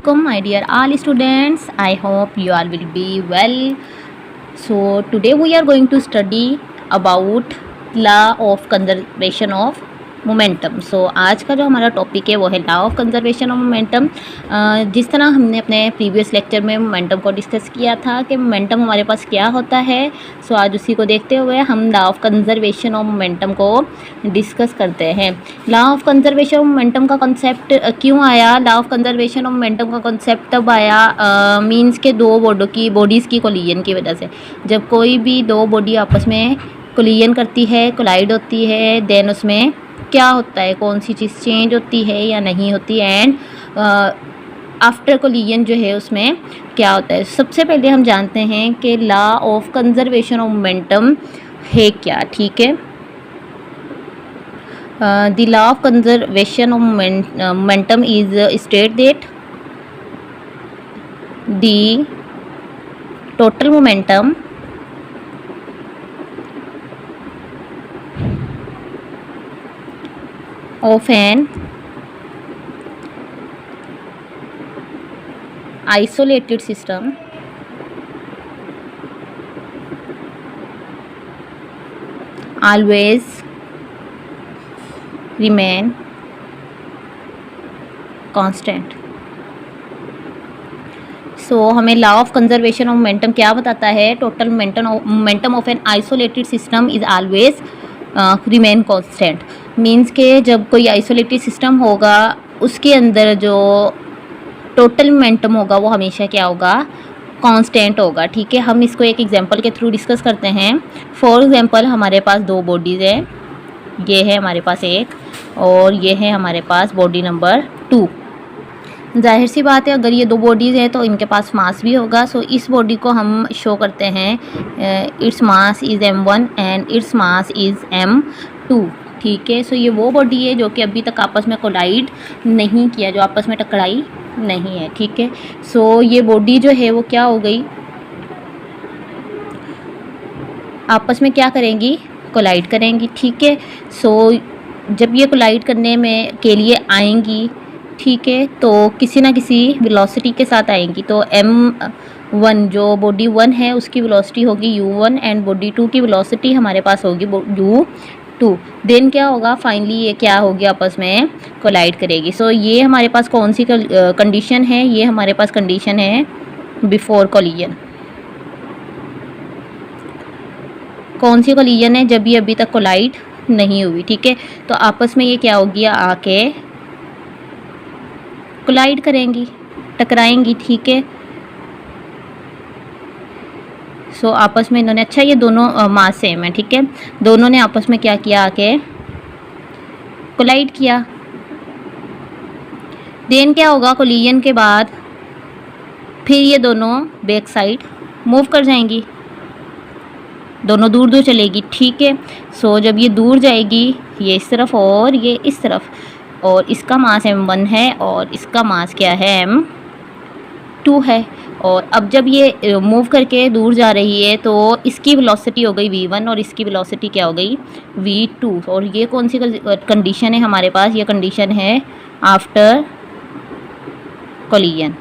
Assalamualaikum my dear all students. I hope you all will be well. So today we are going to study about law of conservation of momentum. So आज का जो हमारा topic है वो है law of conservation of momentum. जिस तरह हमने अपने प्रीवियस लेक्चर में मोमेंटम को डिस्कस किया था कि मोमेंटम हमारे पास क्या होता है, सो आज उसी को देखते हुए हम law of conservation of momentum को डिस्कस करते हैं. Law of conservation of momentum का कॉन्सेप्ट क्यों आया? Law of conservation of momentum का कॉन्सेप्ट तब आया मीन्स के दो बॉडीज़ की कोलिजन की वजह से. जब कोई भी दो बॉडी आपस में कोलिजन करती है, कोलाइड होती है, देन उसमें क्या होता है, कौन सी चीज़ चेंज होती है या नहीं होती, एंड आफ्टर कोलिजन जो है उसमें क्या होता है. सबसे पहले हम जानते हैं कि law of conservation of momentum है क्या. ठीक है, the law of conservation of momentum is state that the total momentum of an isolated system always remain constant. सो हमें law of conservation of momentum क्या बताता है? Total momentum of an isolated system is always remain constant. Means के जब कोई isolated system होगा उसके अंदर जो टोटल मोमेंटम होगा वो हमेशा क्या होगा? कांस्टेंट होगा. ठीक है, हम इसको एक एग्जांपल के थ्रू डिस्कस करते हैं. फॉर एग्जांपल हमारे पास दो बॉडीज़ हैं, ये है हमारे पास एक और ये है हमारे पास बॉडी नंबर 2. जाहिर सी बात है अगर ये दो बॉडीज़ हैं तो इनके पास मास भी होगा. सो इस बॉडी को हम शो करते हैं its mass is m1 and its mass is m2. ठीक है, सो ये वो बॉडी है जो कि अभी तक आपस में कोलाइड नहीं किया, जो आपस में टकराई नहीं है. ठीक है, सो ये बॉडी जो है वो क्या हो गई, आपस में क्या करेंगी? कोलाइड करेंगी. ठीक है, सो जब ये कोलाइड करने में के लिए आएंगी, ठीक है, तो किसी ना किसी वेलोसिटी के साथ आएंगी. तो m1 जो बॉडी 1 है उसकी वेलोसिटी होगी u1 एंड बॉडी 2 की वेलोसिटी हमारे पास होगी u2. देन क्या होगा? फाइनली ये क्या होगी? आपस में कोलाइड करेगी. सो ये हमारे पास कौन सी कंडीशन है? ये हमारे पास कंडीशन है बिफोर कोलिजन. कौन सी कोलिजन है? जब ये अभी तक कोलाइड नहीं हुई. ठीक है, तो आपस में ये क्या होगी? आके कोलाइड करेंगी, टकराएंगी. ठीक है, सो आपस में इन्होंने, अच्छा ये दोनों मास सेम है. ठीक है, दोनों ने आपस में क्या किया? आके कोलाइड किया. देन क्या होगा? कोलिजन के बाद फिर ये दोनों बैक साइड मूव कर जाएंगी, दोनों दूर दूर चलेगी. ठीक है, सो जब ये दूर जाएगी, ये इस तरफ और ये इस तरफ, और इसका मास m1 है और इसका मास क्या है? m2 है. और अब जब ये मूव करके दूर जा रही है तो इसकी वेलोसिटी हो गई v1 और इसकी वेलोसिटी क्या हो गई? v2. और ये कौन सी कंडीशन है हमारे पास? ये कंडीशन है आफ्टर कोलिजन.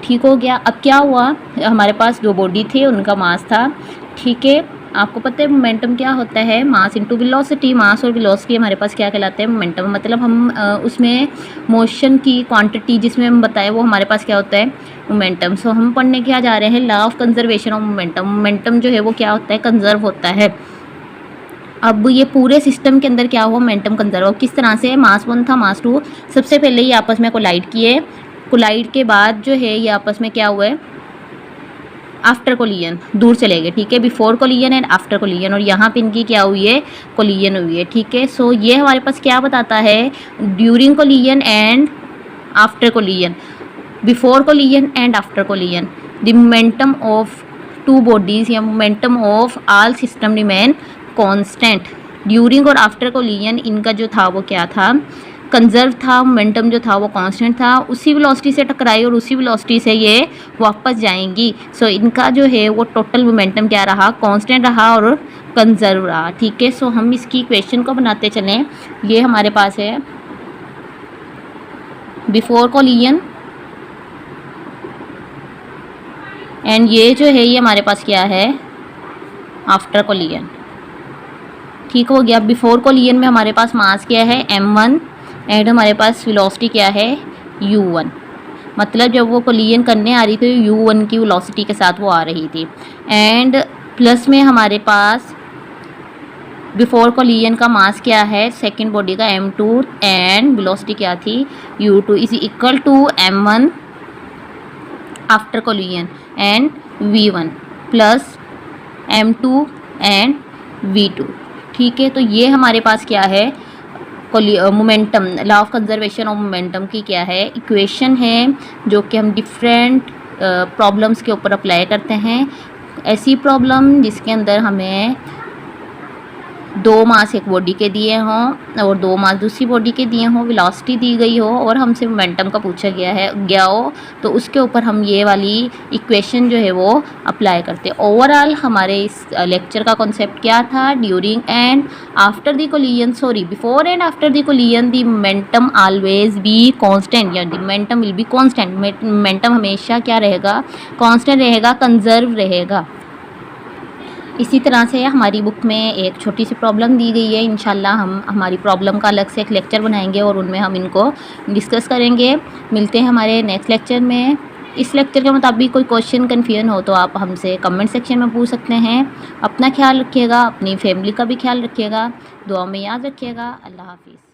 ठीक हो गया. अब क्या हुआ? हमारे पास दो बॉडी थे, उनका मास था. ठीक है, आपको पता है मोमेंटम क्या होता है? Mass into velocity. मास और वेलोसिटी हमारे पास क्या कहलाते हैं? मोमेंटम. मतलब हम उसमें मोशन की क्वांटिटी जिसमें हम बताएं वो हमारे पास क्या होता है? मोमेंटम. सो हम पढ़ने क्या जा रहे हैं? Law of conservation of momentum. Momentum जो है वो क्या होता है? कंजर्व होता है. अब ये पूरे सिस्टम के अंदर क्या हुआ? Momentum conserve. किस तरह से? मास 1 था, मास 2 सबसे पहले ये आपस में कोलाइड किए. कोलाइड के बाद जो है ये आपस में क्या हुआ है? आफ्टर कोलिजन दूर चले गए. ठीक है, before collision and after collision. और यहाँ पे इनकी क्या हुई है? कोलिजन हुई है. ठीक है, सो ये हमारे पास क्या बताता है? During collision and after collision, before collision and after collision, the momentum of two bodies या momentum of all system remain constant. During और आफ्टर कोलिजन इनका जो था वो क्या था? कंजर्व था. मोमेंटम जो था वो कांस्टेंट था. उसी वेलोसिटी से टकराई और उसी वेलोसिटी से ये वापस जाएंगी. सो इनका जो है वो टोटल मोमेंटम क्या रहा? कांस्टेंट रहा और कंजर्व रहा. ठीक है, सो हम इसकी इक्वेशन को बनाते चलें. ये हमारे पास है बिफोर कोलिजन एंड ये जो है ये हमारे पास क्या है, आफ्टर कोलिजन। ठीक हो गया। बिफोर कोलिजन में हमारे पास मास क्या है, m1, एंड हमारे पास वेलोसिटी क्या है, u1। मतलब जब वो कोलिजन करने आ रही थी u1 की वेलोसिटी के साथ वो आ रही थी। एंड प्लस में हमारे पास बिफोर कोलिजन का मास क्या है, सेकंड बॉडी का m2, एंड वेलोसिटी क्या थी, u2 is equal to m1 after collision and v1 plus m2 and v2। ठीक है, तो ये हमारे पास क्या है, momentum, law of conservation of momentum की क्या है, इक्वेशन है, जो कि हम डिफरेंट प्रॉब्लम्स के ऊपर अप्लाई करते हैं। ऐसी प्रॉब्लम जिसके अंदर हमें 2 मास एक बॉडी के दिए हों और 2 मास दूसरी बॉडी के दिए हों, वेलोसिटी दी गई हो और हमसे मोमेंटम का पूछा गया हो, तो उसके ऊपर हम ये वाली इक्वेशन जो है वो अप्लाई करते हैं। ओवरऑल हमारे इस लेक्चर का कॉन्सेप्ट क्या था, during and after the collision, before and after the collision the momentum always be constant, या the momentum will be constant. Momentum हमेशा क्या रहेगा, कांस्टेंट रहेगा, कंजर्व रहेगा। इसी तरह से हमारी बुक में एक छोटी सी प्रॉब्लम दी गई है। इंशाल्लाह हम हमारी प्रॉब्लम का अलग से एक लेक्चर बनाएंगे और उनमें हम इनको डिस्कस करेंगे। मिलते हैं हमारे नेक्स्ट लेक्चर में। इस लेक्चर के मुताबिक कोई क्वेश्चन कन्फ्यूजन हो तो आप हमसे कमेंट सेक्शन में पूछ सकते हैं। अपना ख्याल रखिएगा, अपनी फैमिली का भी ख्याल रखिएगा, दुआ में याद रखिएगा। अल्लाह हाफिज़।